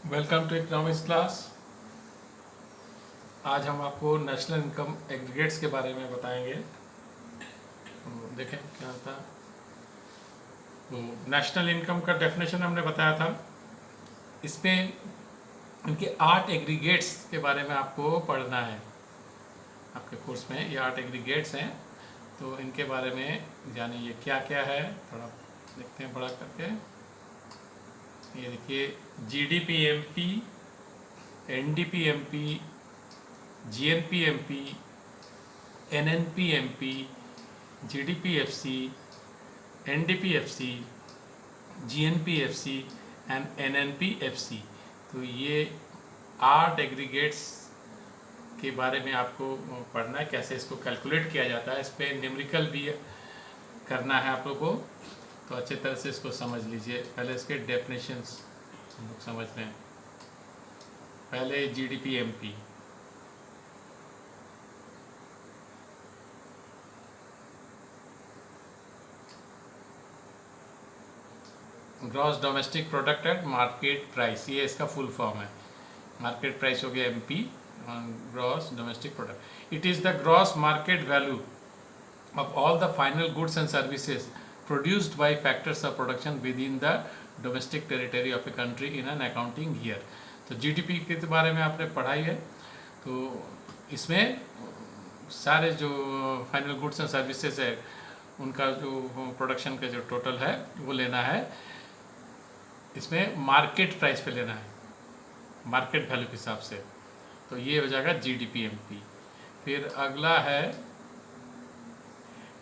Welcome to economics class. आज हम आपको नेशनल इनकम एग्रीगेट्स के बारे में बताएंगे। देखें क्या था। तो नेशनल इनकम का डेफिनेशन हमने बताया था। इसमें इनके 8 एग्रीगेट्स के बारे में आपको पढ़ना है। आपके कोर्स में ये 8 एग्रीगेट्स हैं, तो इनके बारे में जानिए क्या क्या है। थोड़ा देखते हैं बड़ा करके। ये देखिए, GDP-MP, NDP-MP, GNP-MP, NNP-MP, GDP-FC, NDP-FC, GNP-FC and NNP-FC। तो ये 8 एग्रीगेट्स के बारे में आपको पढ़ना है, कैसे इसको कैलकुलेट किया जाता है। इस पर न्यूमेरिकल भी करना है आप लोगों को, तो अच्छे तरह से इसको समझ लीजिए। पहले इसके डेफिनेशंस हम लोग समझ लें। पहले GDP-MP। Gross domestic product at market price, ये इसका फुल फॉर्म है। मार्केट प्राइस हो गया MP, gross domestic product. It is the gross market value of all the final goods and services produced by factors of production with in the domestic territory of a country in an accounting year. तो GDP के बारे में आपने पढ़ाई है, तो इसमें सारे जो फाइनल गुड्स एंड सर्विसेज है उनका जो प्रोडक्शन का जो टोटल है वो लेना है। इसमें मार्केट प्राइस पे लेना है, मार्केट वैल्यू के हिसाब से। तो ये हो जाएगा GDP-MP। फिर अगला है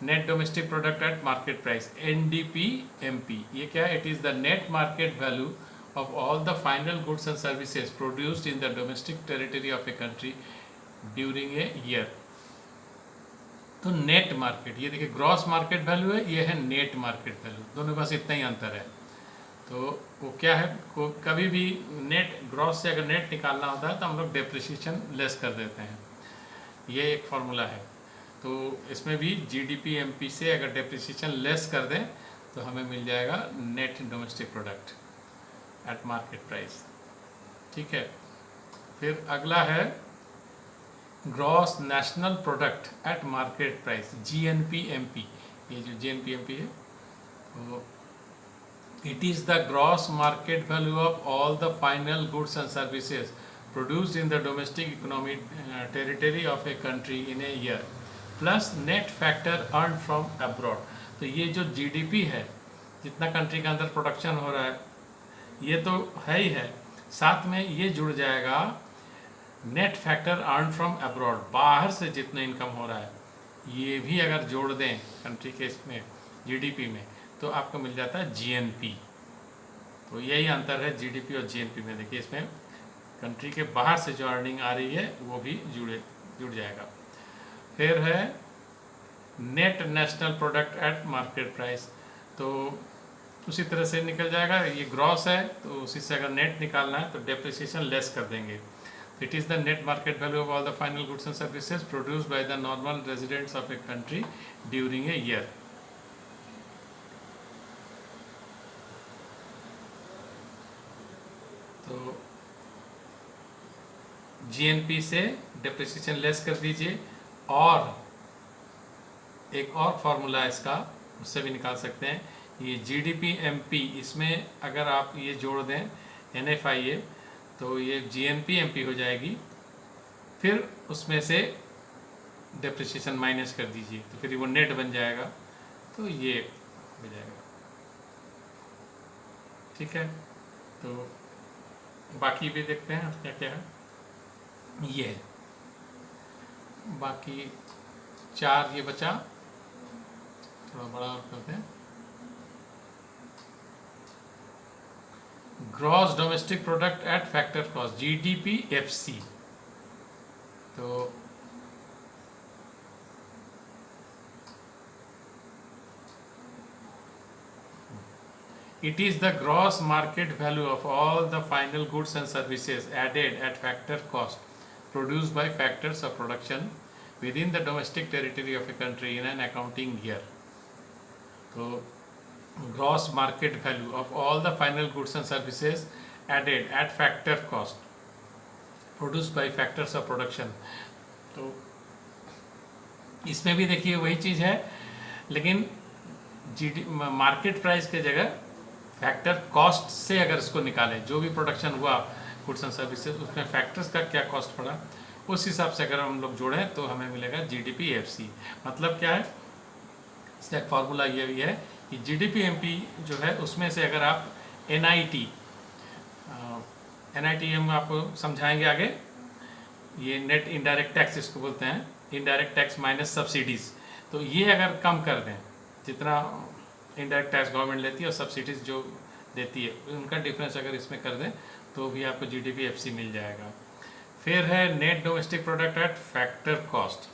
net domestic product at market price, NDP-MP। ये क्या है? It is the net market value of all the final goods and services produced in the domestic territory of a country during a year. तो net market, ये देखिए gross market value है, ये है net market value, दोनों बस इतना ही अंतर है। तो वो क्या है, को कभी भी नेट ग्रॉस से अगर नेट निकालना होता है तो हम लोग डेप्रिसिएशन लेस कर देते हैं। ये एक फार्मूला है। तो इसमें भी GDP-MP से अगर डेप्रिसिएशन लेस कर दें तो हमें मिल जाएगा net domestic product at market price. ठीक है। फिर अगला है gross national product at market price, GNP-MP। ये जो GNP-MP है, तो it is the gross market value of all the final goods and services produced in the domestic economic territory of a country in a year plus net factor earned from abroad। तो ये जो GDP है, जितना country के अंदर production हो रहा है, ये तो है ही है, साथ में ये जुड़ जाएगा net factor earn from abroad, बाहर से जितना इनकम हो रहा है ये भी अगर जोड़ दें कंट्री के इसमें GDP में, तो आपको मिल जाता है GNP। तो यही अंतर है GDP और GNP में। देखिए इसमें कंट्री के बाहर से जो अर्निंग आ रही है वो भी जुड़ जाएगा। फिर है net national product at market price. तो उसी तरह से निकल जाएगा, ये ग्रॉस है तो उसी से अगर नेट निकालना है तो डेप्रिसिएशन लेस कर देंगे। It is the net market value of all the final goods and services produced by the normal residents of a country during a year. तो GNP से डेप्रिसिएशन लेस कर दीजिए, और एक और फार्मूला है इसका, उससे भी निकाल सकते हैं। ये GDP-MP, इसमें अगर आप ये जोड़ दें NFIA तो ये GNP-MP हो जाएगी। फिर उसमें से डेप्रिसिएशन माइनस कर दीजिए तो फिर वो नेट बन जाएगा, तो ये हो जाएगा। ठीक है। तो बाकी भी देखते हैं क्या क्या है। ये है, बाकी 4 ये बचा, थोड़ा बड़ा और करते हैं। Gross domestic product at factor cost, GDP-FC। तो it is the gross market value of all the final goods and services added at factor cost produced by factors of production within the domestic territory of a country in an accounting year। तो gross market value of all the final goods and services added at factor cost produce by factors of production. तो इसमें भी देखिए वही चीज़ है, लेकिन market price के जगह फैक्टर कॉस्ट से अगर इसको निकालें, जो भी प्रोडक्शन हुआ गुड्स एंड सर्विसेज उसमें फैक्टर्स का क्या कॉस्ट पड़ा, उस हिसाब से अगर हम लोग जोड़ें तो हमें मिलेगा GDP-FC। मतलब क्या है, इसका एक फार्मूला ये भी है कि GDP-MP जो है उसमें से अगर आप NIT हम आपको समझाएंगे आगे, ये नेट इनडायरेक्ट टैक्स इसको बोलते हैं, इनडायरेक्ट टैक्स माइनस सब्सिडीज़। तो ये अगर कम कर दें, जितना इनडायरेक्ट टैक्स गवर्नमेंट लेती है और सब्सिडीज़ जो देती है उनका डिफरेंस अगर इसमें कर दें तो भी आपको GDP-FC मिल जाएगा। फिर है net domestic product at factor cost,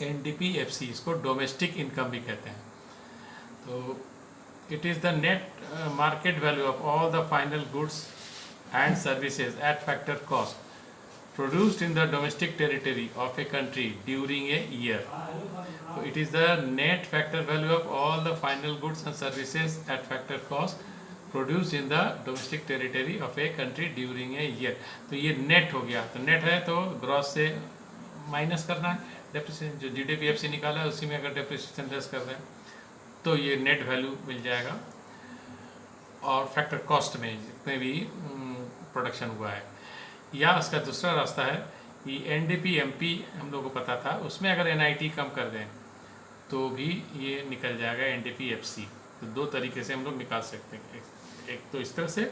NDP-FC, इसको डोमेस्टिक इनकम भी कहते हैं। तो it is the net market value of all the final goods and services at factor cost produced in the domestic territory of a country during a year. So it is the net factor value of all the final goods and services at factor cost produced in the domestic territory of a country during a year. तो ये net हो गया। तो net है तो gross से minus करना है, डेप्रिसिएशन जो GDP-FC निकाला है उसी में अगर डेप्रिसिएशन लेस कर दें तो ये नेट वैल्यू मिल जाएगा। और फैक्टर कॉस्ट में जितने भी प्रोडक्शन हुआ है, या उसका दूसरा रास्ता है कि NDP-MP हम लोगों को पता था, उसमें अगर NIT कम कर दें तो भी ये निकल जाएगा NDP-FC। तो दो तरीके से हम लोग निकाल सकते हैं, एक तो इस तरह से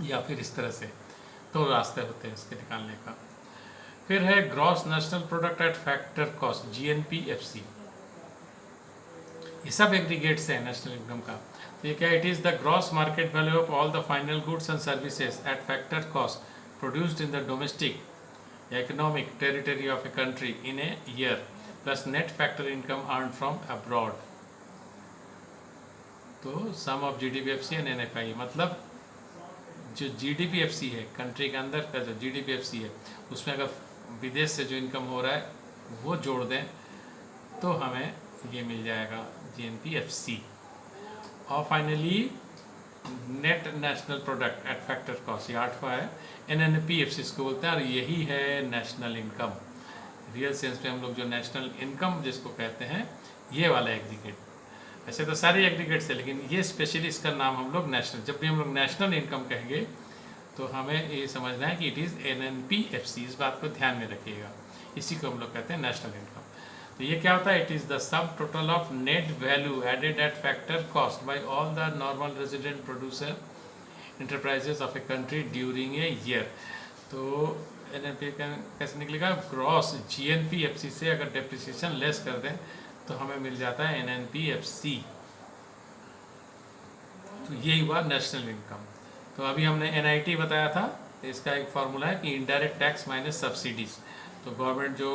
या फिर इस तरह से, दो रास्ते होते हैं इसके निकालने का। फिर है gross national product at factor cost, GNP-FC। ये सब एग्रीगेट्स है नेशनल इनकम का। तो ये क्या, it is the gross market value of all the final goods and services at factor cost produced in the domestic economic territory of a country in a year plus net factor income earn from abroad. तो सम of GDP-FC and NFI, मतलब जो GDP-FC है country के अंदर का जो GDP-FC है उसमें अगर विदेश से जो इनकम हो रहा है वो जोड़ दें तो हमें ये मिल जाएगा GNP-FC। और finally net national product at factor cost, ये 8वां है, NNP-FC इसको बोलते हैं, और यही है नेशनल इनकम। रियल सेंस में हम लोग जो नेशनल इनकम जिसको कहते हैं ये वाला एग्रीगेट। ऐसे तो सारे एग्रीगेट्स है लेकिन ये स्पेशली इसका नाम हम लोग नेशनल, जब भी हम लोग नेशनल इनकम कहेंगे तो हमें ये समझना है कि इट इज़ NNP-FC, इस बात को ध्यान में रखिएगा, इसी को हम लोग कहते हैं नेशनल इनकम। तो ये क्या होता है, it is the sum total of net value added at factor cost by all the normal resident producer enterprises of a country during a year. तो NNP कैसे निकलेगा, ग्रॉस GNP-FC से अगर डेप्रिसिएशन लेस कर दें तो हमें मिल जाता है NNP-FC। तो यही हुआ नेशनल इनकम। तो अभी हमने NIT बताया था, इसका एक फार्मूला है कि इनडायरेक्ट टैक्स माइनस सब्सिडीज़। तो गवर्नमेंट जो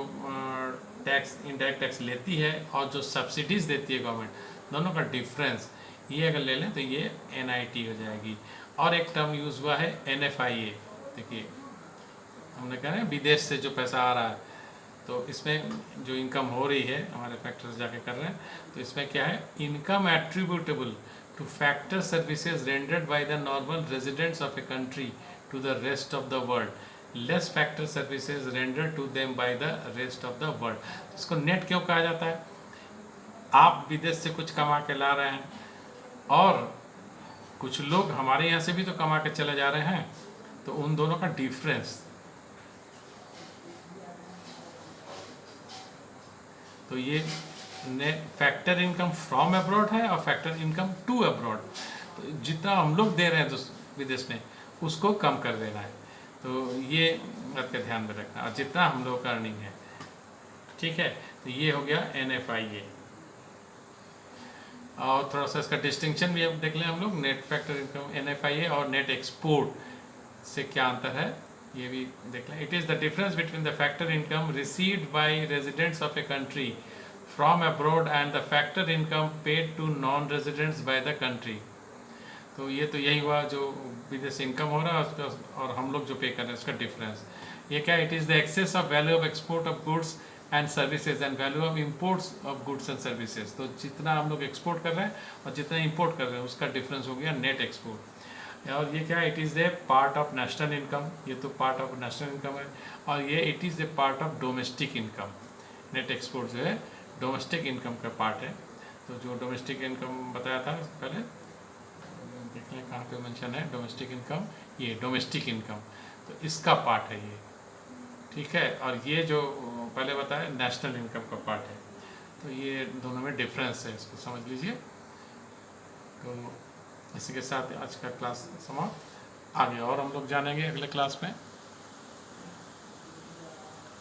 टैक्स इनडायरेक्ट टैक्स लेती है और जो सब्सिडीज़ देती है गवर्नमेंट, दोनों का डिफरेंस ये अगर ले लें तो ये NIT हो जाएगी। और एक टर्म यूज़ हुआ है NFIA। देखिए हमने कहा है विदेश से जो पैसा आ रहा है, तो इसमें जो इनकम हो रही है हमारे फैक्टर्स जाके कर रहे हैं, तो इसमें क्या है, income attributable to factor services rendered by the normal residents of a country to the rest of the world, less factor services rendered to them by the rest of the world. इसको net क्यों कहा जाता है, आप विदेश से कुछ कमा के ला रहे हैं और कुछ लोग हमारे यहाँ से भी तो कमा के चले जा रहे हैं, तो उन दोनों का डिफरेंस, तो ये फैक्टर इनकम फ्रॉम अब्रॉड है और फैक्टर इनकम टू अब्रॉड। तो जितना हम लोग दे रहे हैं विदेश में उसको कम कर देना है, तो ये बात का ध्यान में रखना, और जितना हम लोग का अर्निंग है, ठीक है। तो ये हो गया NFIA। और थोड़ा सा इसका डिस्टिंक्शन भी अब देख लें हम लोग, नेट फैक्टर इनकम NFIA और नेट एक्सपोर्ट से क्या अंतर है ये भी देख लें। It is the difference between the factor income received by residents of a country from abroad and the factor income paid to non residents by the country. तो ये तो यही हुआ जो विदेश इनकम हो रहा है उसका और हम लोग जो पे कर रहे हैं उसका डिफरेंस। ये क्या, it is the excess of value of export of goods and services and value of imports of goods and services. तो जितना हम लोग एक्सपोर्ट कर रहे हैं और जितना इंपोर्ट कर रहे हैं उसका डिफरेंस हो गया नेट एक्सपोर्ट। और ये क्या है, it is a part of national income, ये तो पार्ट ऑफ नेशनल इनकम है। और ये it is a part of domestic income, net export जो है डोमेस्टिक इनकम का पार्ट है। तो जो डोमेस्टिक इनकम बताया था पहले, देख लें कहाँ पे मेंशन है डोमेस्टिक इनकम, ये डोमेस्टिक इनकम, तो इसका पार्ट है ये, ठीक है। और ये जो पहले बताया नेशनल इनकम का पार्ट है, तो ये दोनों में डिफरेंस है, इसको समझ लीजिए। तो इसी के साथ आज का क्लास समाप्त, आगे और हम लोग जानेंगे अगले क्लास में।